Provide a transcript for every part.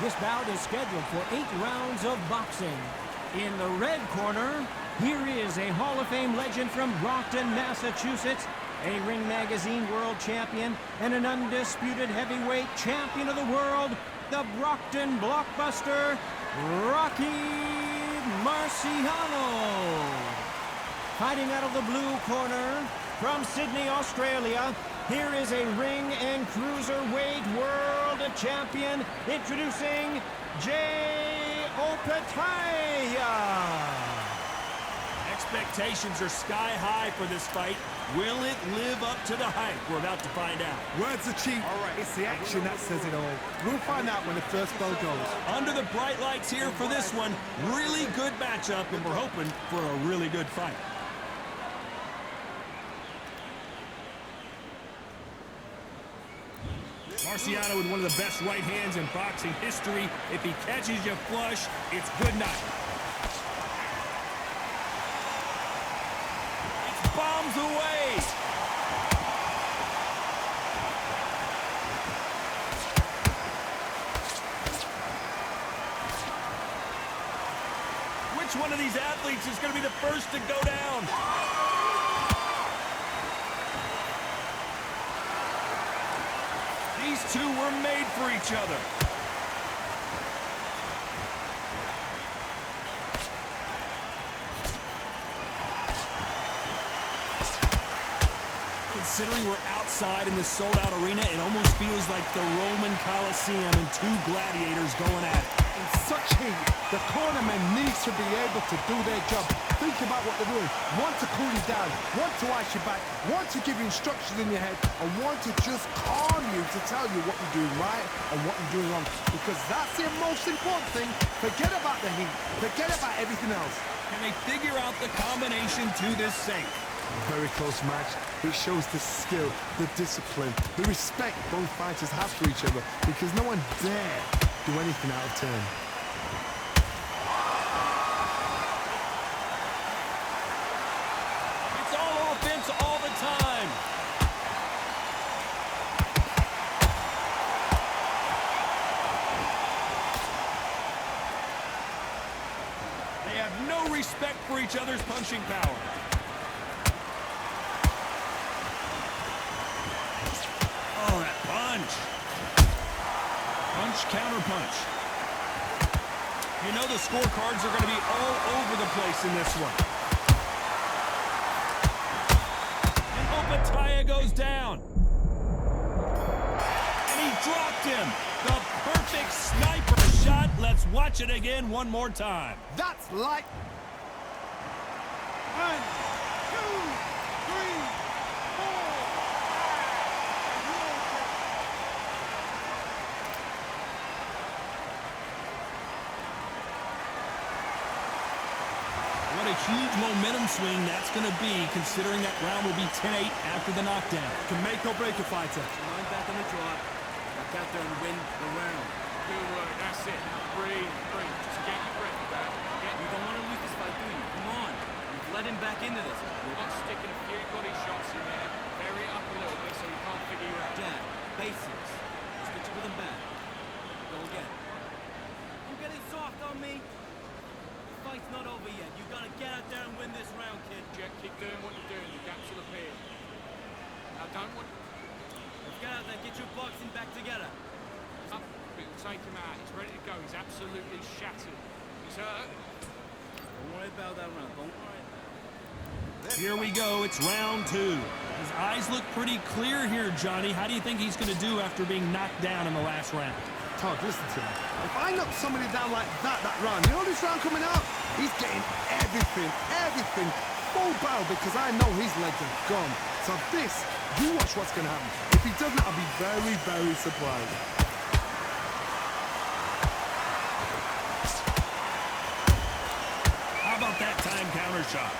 This bout is scheduled for 8 rounds of boxing. In the red corner, here is a Hall of Fame legend from Brockton, Massachusetts, a Ring Magazine world champion, and an undisputed heavyweight champion of the world, the Brockton blockbuster, Rocky Marciano. Fighting out of the blue corner, from Sydney, Australia, here is a ring and cruiserweight world champion, introducing Opetaia. Expectations are sky high for this fight. Will it live up to the hype? We're about to find out. Words are cheap. It's the action that says it all. We'll find out when the first bell goes. Under the bright lights here for this one. Really good matchup, and we're hoping for a really good fight. Marciano with one of the best right hands in boxing history. If he catches you flush, it's good night. It's bombs away. Which one of these athletes is going to be the first to go down? These two were made for each other. Considering we're outside in this sold-out arena, it almost feels like the Roman Colosseum and two gladiators going at it. In such heat, the cornerman needs to be able to do their job. Think about what they're doing. Want to cool you down, want to ice you back, want to give you instructions in your head, and want to just calm you to tell you what you're doing right and what you're doing wrong. Because that's the most important thing. Forget about the heat. Forget about everything else. Can they figure out the combination to this safe? Very close match. It shows the skill, the discipline, the respect both fighters have for each other, because no one dare do anything out of turn. It's all offense all the time. They have no respect for each other's punching power. Oh, that punch. Punch, counter punch. You know the scorecards are going to be all over the place in this one. And Opetaia goes down. And he dropped him. The perfect sniper shot. Let's watch it again one more time. That's like... 1, 2, 3, 4. What a huge momentum swing that's going to be, considering that round will be 10-8 after the knockdown. Can make or break a fighter. Line back on the drop. Back out there and win the round. Good work, that's it. Now breathe, breathe. Just get your breath back. You don't want to lose this fight, do you? Come on. You've led him back into this. You're not sticking a few body shots in there. Vary it up a little bit so you can't figure you out. Jab. Basics. Just get you with him back. Go again. You're getting soft on me. The fight's not over yet. You got to get out there and win this round, kid. Jet, keep doing what you're doing. The gaps will appear. Now don't want... Let's get out there. Get your boxing back together. Up, it'll take him out. He's ready to go. He's absolutely shattered. He's hurt. Don't worry about that round. Don't worry about it. Here we go. It's round 2. His eyes look pretty clear here, Johnny. How do you think he's going to do after being knocked down in the last round? Todd, listen to me. If I knock somebody down like that round, you know this round coming out? He's getting everything, full barrel, because I know his legs are gone. So this, you watch what's going to happen. If he doesn't, I'll be very, very surprised. How about that time counter shot?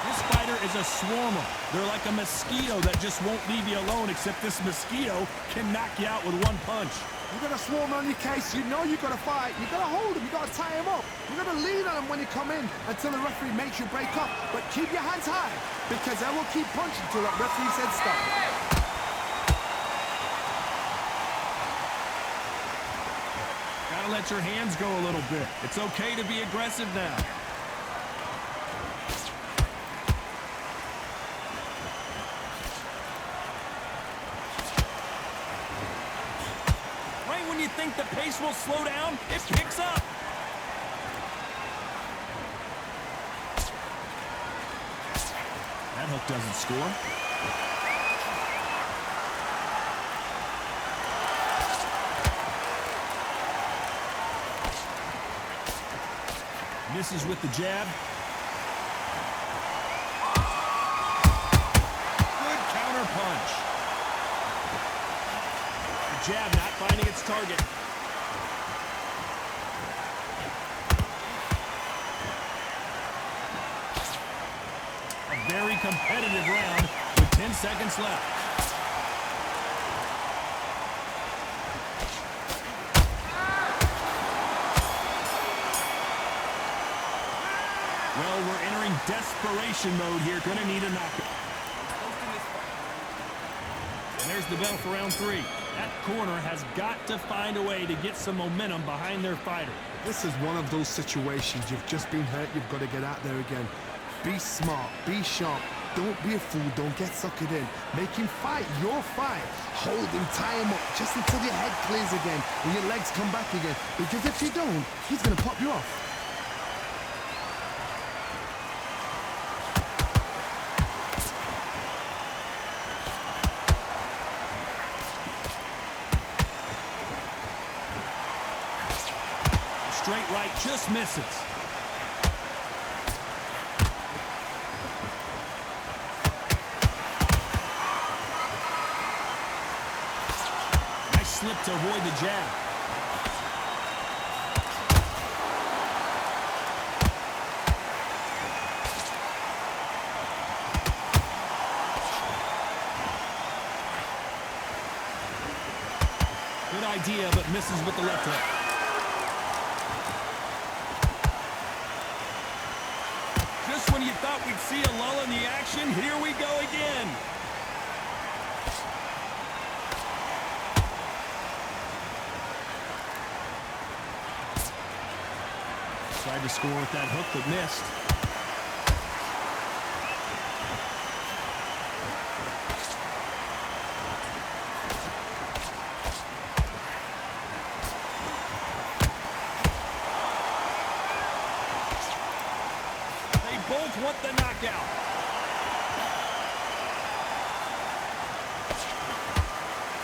This fighter is a swarmer. They're like a mosquito that just won't leave you alone, except this mosquito can knock you out with one punch. You got a swarm on your case, you know you got to fight. You got to hold him, you got to tie him up. You got to lean on him when you come in until the referee makes you break up. But keep your hands high, because they will keep punching until that referee says stop. to let your hands go a little bit. It's okay to be aggressive now. Right when you think the pace will slow down, it picks up. That hook doesn't score. Misses with the jab. Good counter punch. The jab not finding its target. A very competitive round with 10 seconds left. Well, we're entering desperation mode here. Gonna need a knockout. And there's the bell for round 3. That corner has got to find a way to get some momentum behind their fighter. This is one of those situations. You've just been hurt. You've got to get out there again. Be smart. Be sharp. Don't be a fool. Don't get suckered in. Make him fight your fight. Hold him, tie him up, just until your head clears again and your legs come back again. Because if you don't, he's going to pop you off. Straight right just misses. Nice slip to avoid the jab. Good idea, but misses with the left hook. Just when you thought we'd see a lull in the action, here we go again. Tried to score with that hook, but missed. Both want the knockout.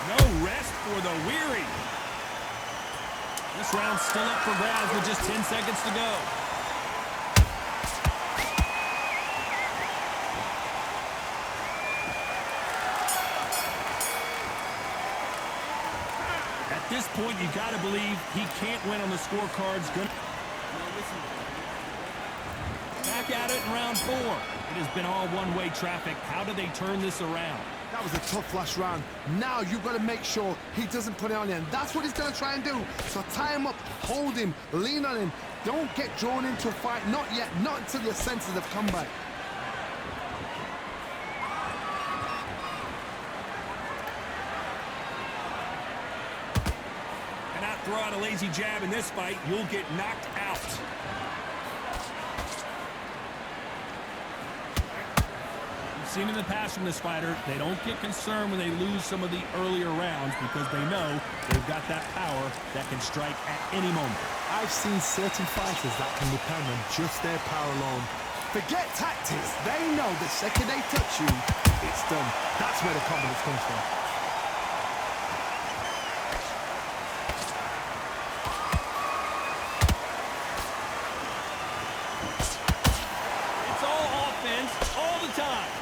No rest for the weary. This round's still up for grabs with just 10 seconds to go. At this point, you got to believe he can't win on the scorecards. Good. Back at it in round 4. It has been all one-way traffic. How do they turn this around? That was a tough last round. Now you've got to make sure he doesn't put it on you. And that's what he's going to try and do. So tie him up, hold him, lean on him. Don't get drawn into a fight. Not yet. Not until your senses have come back. Cannot throw out a lazy jab in this fight. You'll get knocked out. Seen in the past from this fighter, they don't get concerned when they lose some of the earlier rounds because they know they've got that power that can strike at any moment. I've seen certain fighters that can depend on just their power alone. Forget tactics. They know the second they touch you, it's done. That's where the confidence comes from. It's all offense all the time.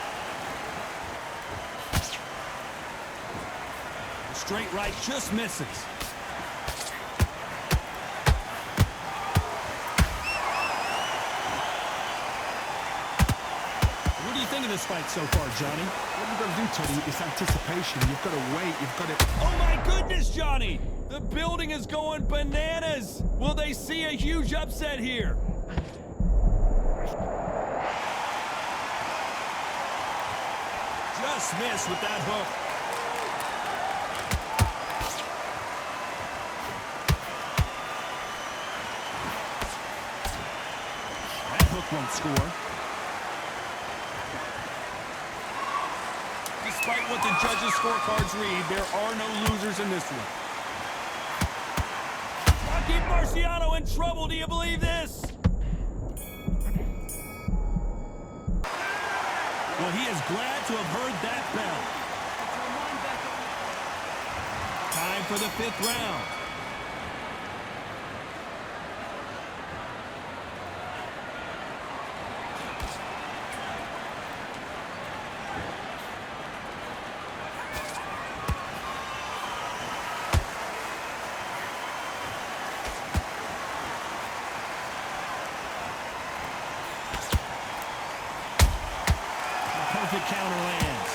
Straight right just misses. What do you think of this fight so far, Johnny? What you've got to do, Teddy, is anticipation. You've got to wait. You've got to... Oh, my goodness, Johnny! The building is going bananas! Will they see a huge upset here? Just missed with that hook. Hook won't score. Despite what the judges' scorecards read, there are no losers in this one. Rocky Marciano in trouble. Do you believe this? Well, he is glad to have heard that bell. Time for the 5th round. Perfect counter lands.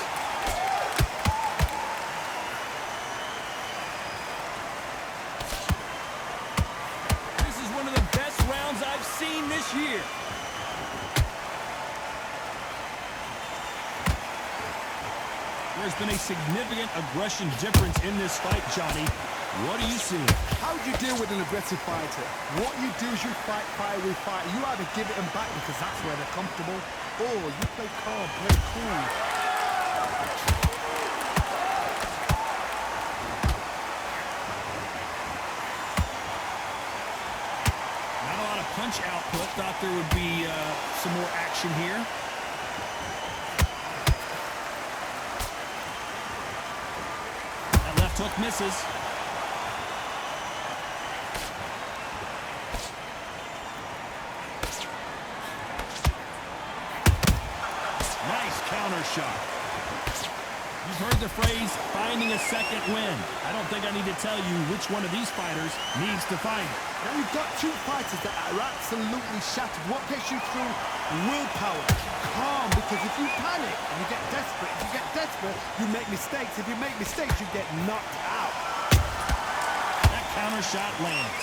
This is one of the best rounds I've seen this year. There's been a significant aggression difference in this fight, Johnny. What do you see? How do you deal with an aggressive fighter? What you do is you fight fire with fire. You either give it them back because that's where they're comfortable, or you play calm, play cool. Not a lot of punch output. Thought there would be some more action here. That left hook misses. Nice counter shot. You've heard the phrase, finding a second win. I don't think I need to tell you which one of these fighters needs to find it. Now you've got two fighters that are absolutely shattered. What gets you through? Willpower. Calm, because if you panic, you get desperate. If you get desperate, you make mistakes. If you make mistakes, you get knocked out. That counter shot lands.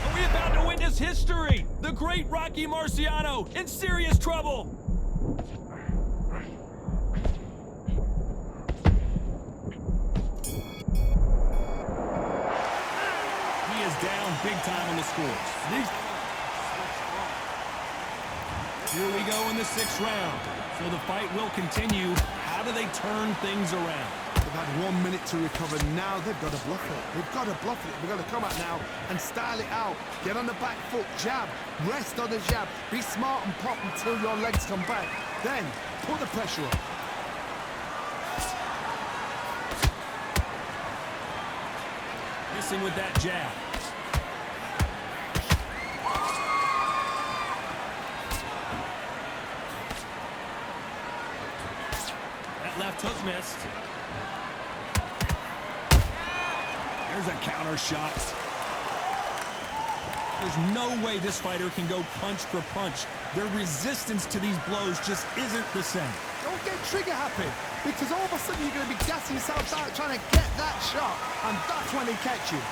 Are we about to witness history? The great Rocky Marciano in serious trouble. Down big time on the scores. Here we go in the 6th round. So the fight will continue. How do they turn things around? They've had 1 minute to recover. Now they've got to bluff it. They've got to bluff it. They've got to come out now and style it out. Get on the back foot, jab, rest on the jab. Be smart and pop until your legs come back. Then put the pressure on. Missing with that jab. Left hook missed. There's a counter shot. There's no way this fighter can go punch for punch. Their resistance to these blows just isn't the same. Don't get trigger happy, because all of a sudden you're going to be gassing yourself out trying to get that shot, and that's when they catch you.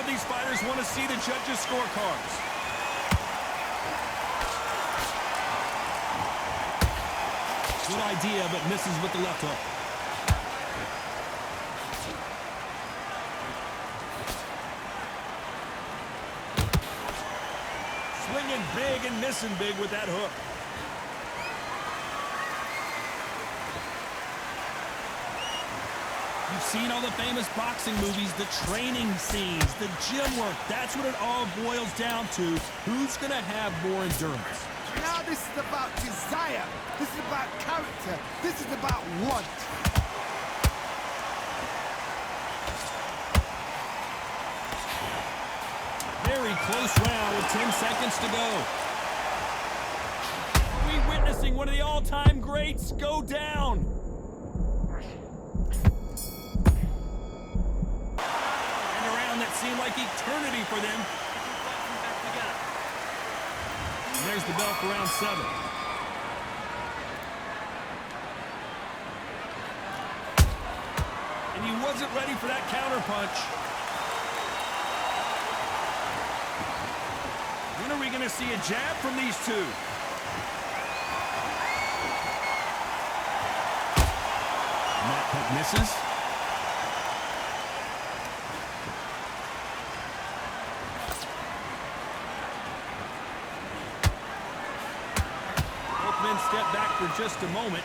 These fighters want to see the judges' scorecards. Good idea, but misses with the left hook. Swinging big and missing big with that hook. You've seen all the famous boxing movies, the training scenes, the gym work. That's what it all boils down to. Who's going to have more endurance? Now this is about desire. This is about character. This is about want. Very close round with 10 seconds to go. Are we witnessing one of the all-time greats go down? Seemed like eternity for them. And there's the bell for round 7. And he wasn't ready for that counter punch. When are we going to see a jab from these two? And that hook misses. step back for just a moment.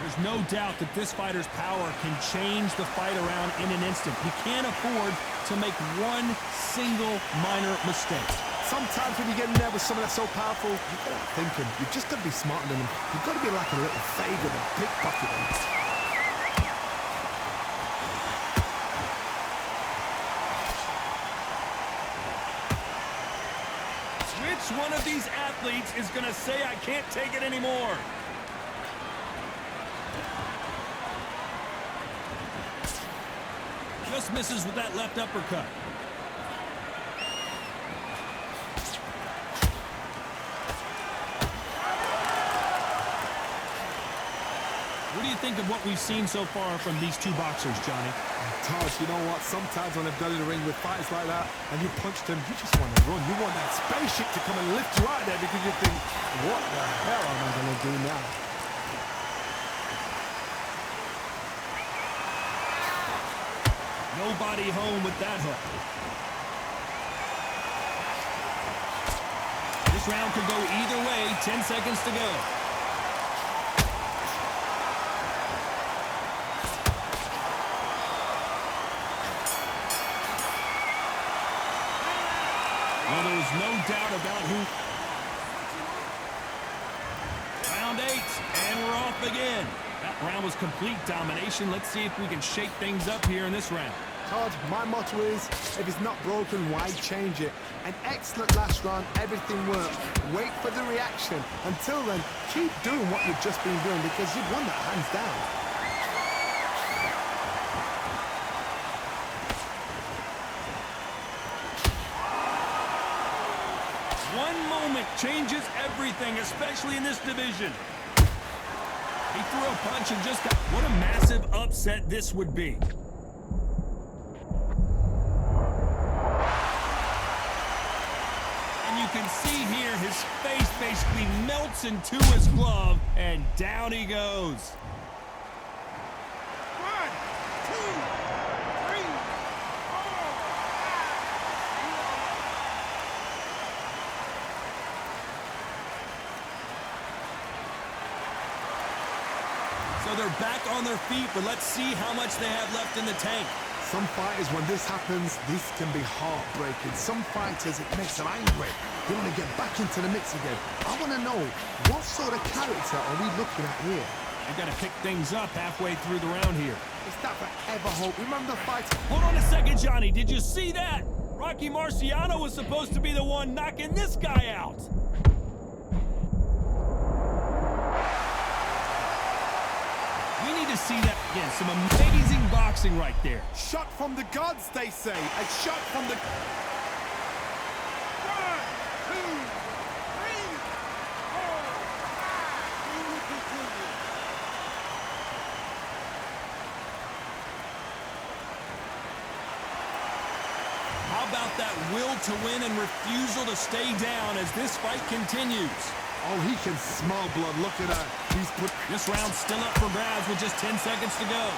There's no doubt that this fighter's power can change the fight around in an instant. He can't afford to make one single minor mistake. Sometimes when you get in there with someone that's so powerful, you've got to think him. You've just got to be smarter than him. You've got to be like a little favour and pickpocket him. Which one of these athletes is going to say, I can't take it anymore? Just misses with that left uppercut. What do you think of what we've seen so far from these two boxers, Johnny? Taj, you know what? Sometimes when I've done in the ring with fighters like that, and you punch them, you just want to run. You want that spaceship to come and lift you out there because you think, what the hell am I going to do now? Nobody home with that hook. This round could go either way. 10 seconds to go. Well, there was no doubt about who. Round 8, and we're off again. That round was complete domination. Let's see if we can shake things up here in this round. Todd, my motto is, if it's not broken, why change it? An excellent last round, everything worked. Wait for the reaction. Until then, keep doing what you've just been doing because you've won that hands down. One moment changes everything, especially in this division. He threw a punch and just got... What a massive upset this would be. And you can see here his face basically melts into his glove, and down he goes. 1, 2, 3, 4. So they're back on their feet, but let's see how much they have left in the tank. Some fighters, when this happens, this can be heartbreaking. Some fighters, it makes them angry. They want to get back into the mix again. I want to know, what sort of character are we looking at here? They've got to pick things up halfway through the round here. Is that forever hope? Remember the fight? Hold on a second, Johnny. Did you see that? Rocky Marciano was supposed to be the one knocking this guy out. We need to see that again. Some amazing boxing right there. Shot from the gods, they say. A shot from the... 1, 2, 3, 4. How about that will to win and refusal to stay down as this fight continues? Oh, he can smell blood. Look at that. He's put... This round's still up for grabs with just 10 seconds to go.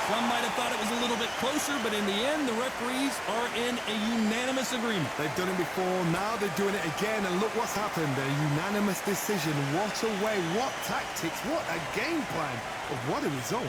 Some might have thought it was a little bit closer, but in the end, the referees are in a unanimous agreement. They've done it before, now they're doing it again, and look what's happened. A unanimous decision. What a way, what tactics, what a game plan. But what a result.